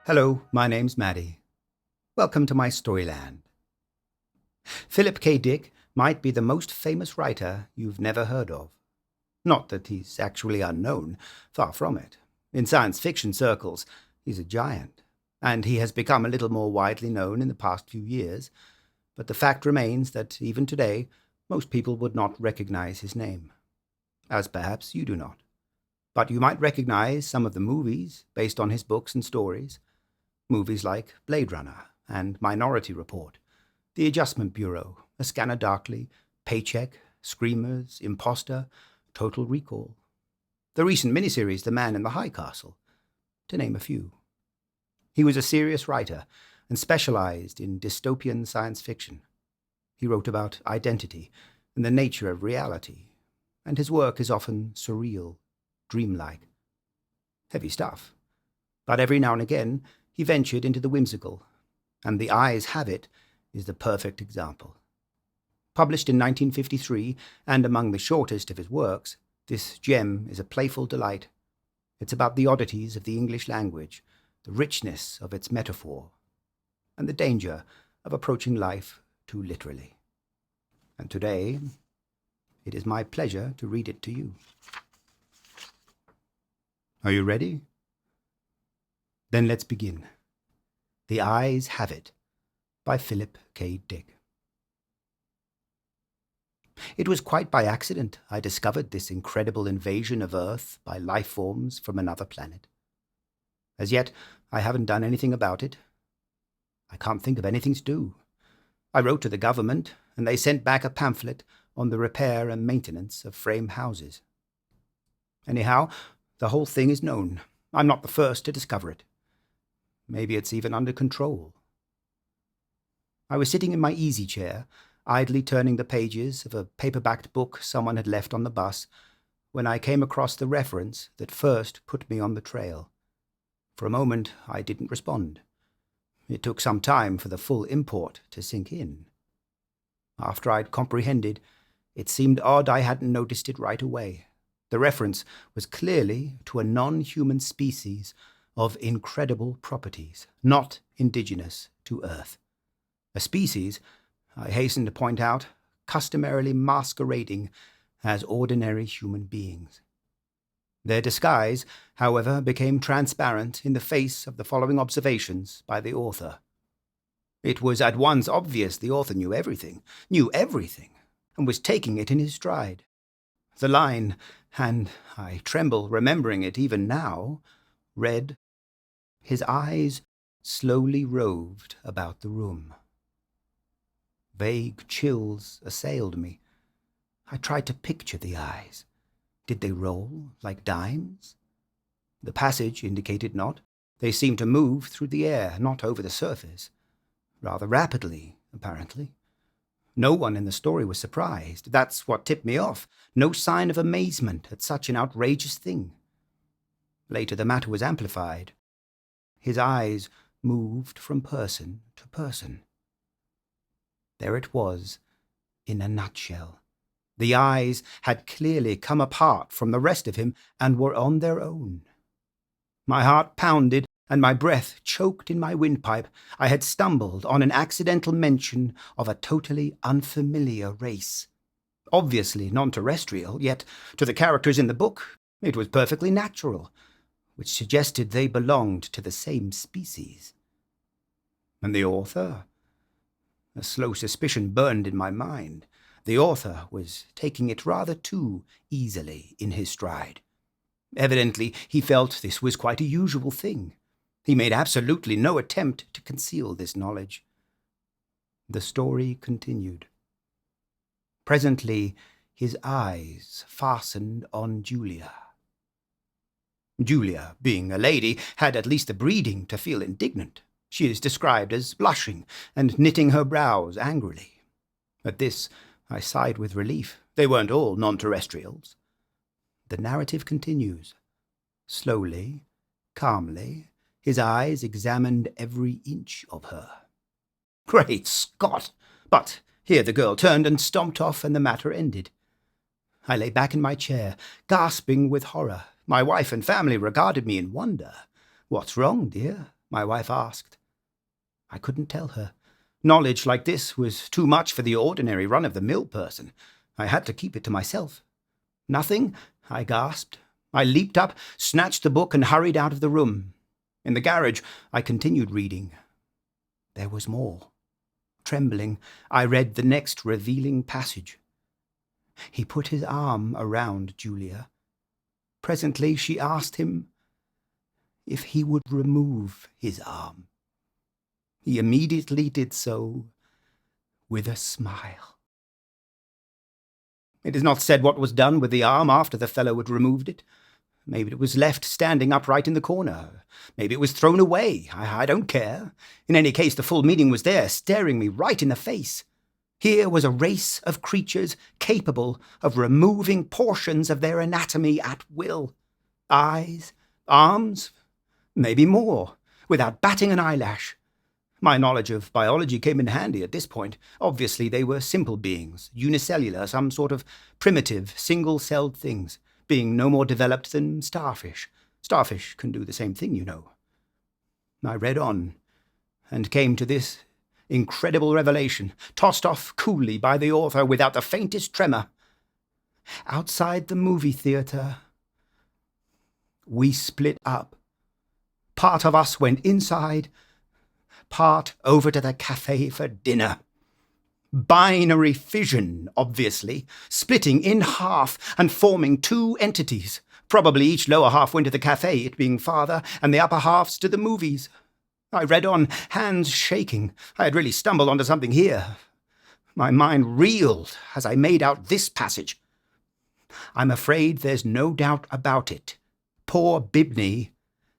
Hello, my name's Mattie. Welcome to my Storyland. Philip K. Dick might be the most famous writer you've never heard of. Not that he's actually unknown, far from it. In science fiction circles, he's a giant, and he has become a little more widely known in the past few years, but the fact remains that even today, most people would not recognize his name, as perhaps you do not. But you might recognize some of the movies based on his books and stories. Movies like Blade Runner and Minority Report, The Adjustment Bureau, A Scanner Darkly, Paycheck, Screamers, Imposter, Total Recall. The recent miniseries The Man in the High Castle, to name a few. He was a serious writer and specialized in dystopian science fiction. He wrote about identity and the nature of reality, and his work is often surreal, dreamlike. Heavy stuff. But every now and again, he ventured into the whimsical, and The Eyes Have It is the perfect example. Published in 1953, and among the shortest of his works, this gem is a playful delight. It's about the oddities of the English language, the richness of its metaphor, and the danger of approaching life too literally. And today, it is my pleasure to read it to you. Are you ready? Then let's begin. The Eyes Have It by Philip K. Dick. It was quite by accident I discovered this incredible invasion of Earth by life forms from another planet. As yet, I haven't done anything about it. I can't think of anything to do. I wrote to the government, and they sent back a pamphlet on the repair and maintenance of frame houses. Anyhow, the whole thing is known. I'm not the first to discover it. Maybe it's even under control. I was sitting in my easy chair, idly turning the pages of a paperbacked book someone had left on the bus, when I came across the reference that first put me on the trail. For a moment, I didn't respond. It took some time for the full import to sink in. After I'd comprehended, it seemed odd I hadn't noticed it right away. The reference was clearly to a non-human species of incredible properties, not indigenous to Earth. A species, I hasten to point out, customarily masquerading as ordinary human beings. Their disguise, however, became transparent in the face of the following observations by the author. It was at once obvious the author knew everything, and was taking it in his stride. The line, and I tremble remembering it even now, read, "His eyes slowly roved about the room." Vague chills assailed me. I tried to picture the eyes. Did they roll like dimes? The passage indicated not. They seemed to move through the air, not over the surface. Rather rapidly, apparently. No one in the story was surprised. That's what tipped me off. No sign of amazement at such an outrageous thing. Later the matter was amplified. His eyes moved from person to person. There it was, in a nutshell. The eyes had clearly come apart from the rest of him and were on their own. My heart pounded and my breath choked in my windpipe. I had stumbled on an accidental mention of a totally unfamiliar race. Obviously non-terrestrial, yet to the characters in the book it was perfectly natural, which suggested they belonged to the same species. And the author? A slow suspicion burned in my mind. The author was taking it rather too easily in his stride. Evidently, he felt this was quite a usual thing. He made absolutely no attempt to conceal this knowledge. The story continued. Presently, his eyes fastened on Julia. Julia, being a lady, had at least the breeding to feel indignant. She is described as blushing and knitting her brows angrily. At this, I sighed with relief. They weren't all non-terrestrials. The narrative continues. Slowly, calmly, his eyes examined every inch of her. Great Scott! But here the girl turned and stomped off, and the matter ended. I lay back in my chair, gasping with horror. My wife and family regarded me in wonder. "What's wrong, dear?" my wife asked. I couldn't tell her. Knowledge like this was too much for the ordinary run-of-the-mill person. I had to keep it to myself. Nothing? I gasped. I leaped up, snatched the book, and hurried out of the room. In the garage, I continued reading. There was more. Trembling, I read the next revealing passage. He put his arm around Julia. Presently, she asked him if he would remove his arm. He immediately did so with a smile. It is not said what was done with the arm after the fellow had removed it. Maybe it was left standing upright in the corner. Maybe it was thrown away. I don't care. In any case, the full meaning was there, staring me right in the face. Here was a race of creatures capable of removing portions of their anatomy at will. Eyes, arms, maybe more, without batting an eyelash. My knowledge of biology came in handy at this point. Obviously, they were simple beings, unicellular, some sort of primitive, single-celled things, being no more developed than starfish. Starfish can do the same thing, you know. I read on, and came to this incredible revelation, tossed off coolly by the author without the faintest tremor. Outside the movie theater, we split up. Part of us went inside, part over to the cafe for dinner. Binary fission, obviously, splitting in half and forming two entities. Probably each lower half went to the cafe, it being farther, and the upper halves to the movies. I read on, hands shaking. I had really stumbled onto something here. My mind reeled as I made out this passage. I'm afraid there's no doubt about it. Poor Bibney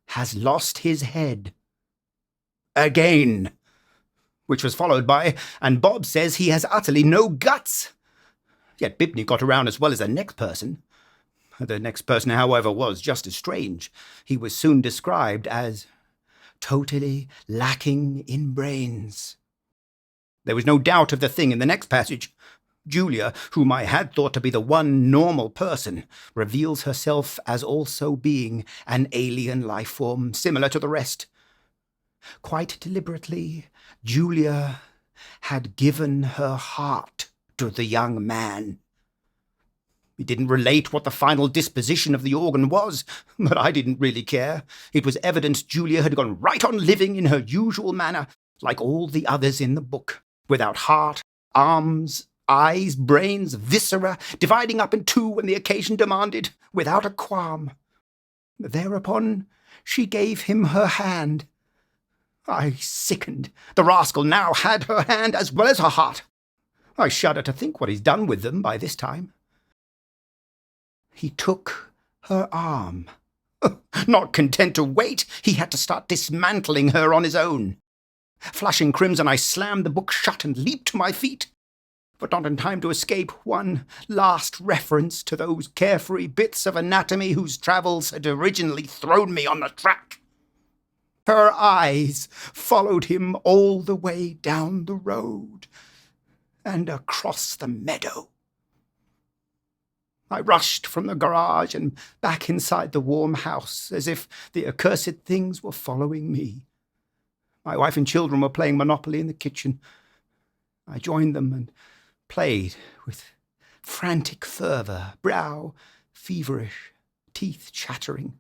has lost his head. Again. Which was followed by, and Bob says he has utterly no guts. Yet Bibney got around as well as the next person. The next person, however, was just as strange. He was soon described as totally lacking in brains. There was no doubt of the thing in the next passage. Julia, whom I had thought to be the one normal person, reveals herself as also being an alien life form similar to the rest. Quite deliberately, Julia had given her heart to the young man. He didn't relate what the final disposition of the organ was, but I didn't really care. It was evident Julia had gone right on living in her usual manner, like all the others in the book, without heart, arms, eyes, brains, viscera, dividing up in two when the occasion demanded, without a qualm. Thereupon she gave him her hand. I sickened. The rascal now had her hand as well as her heart. I shudder to think what he's done with them by this time. He took her arm. Not content to wait, he had to start dismantling her on his own. Flushing crimson, I slammed the book shut and leaped to my feet, but not in time to escape one last reference to those carefree bits of anatomy whose travels had originally thrown me on the track. Her eyes followed him all the way down the road and across the meadow. I rushed from the garage and back inside the warm house, as if the accursed things were following me. My wife and children were playing Monopoly in the kitchen. I joined them and played with frantic fervour, brow feverish, teeth chattering.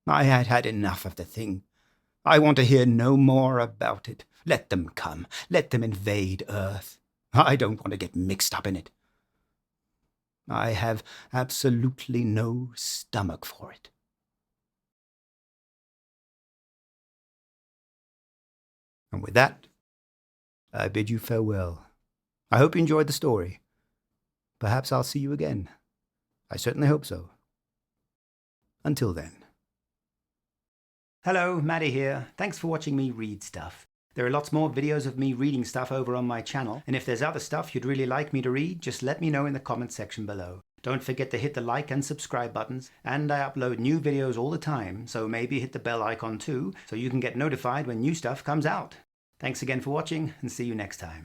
I had had enough of the thing. I want to hear no more about it. Let them come. Let them invade Earth. I don't want to get mixed up in it. I have absolutely no stomach for it. And with that, I bid you farewell. I hope you enjoyed the story. Perhaps I'll see you again. I certainly hope so. Until then. Hello, Mattie here. Thanks for watching me read stuff. There are lots more videos of me reading stuff over on my channel, and if there's other stuff you'd really like me to read, just let me know in the comments section below. Don't forget to hit the like and subscribe buttons, and I upload new videos all the time, so maybe hit the bell icon too, so you can get notified when new stuff comes out. Thanks again for watching, and see you next time.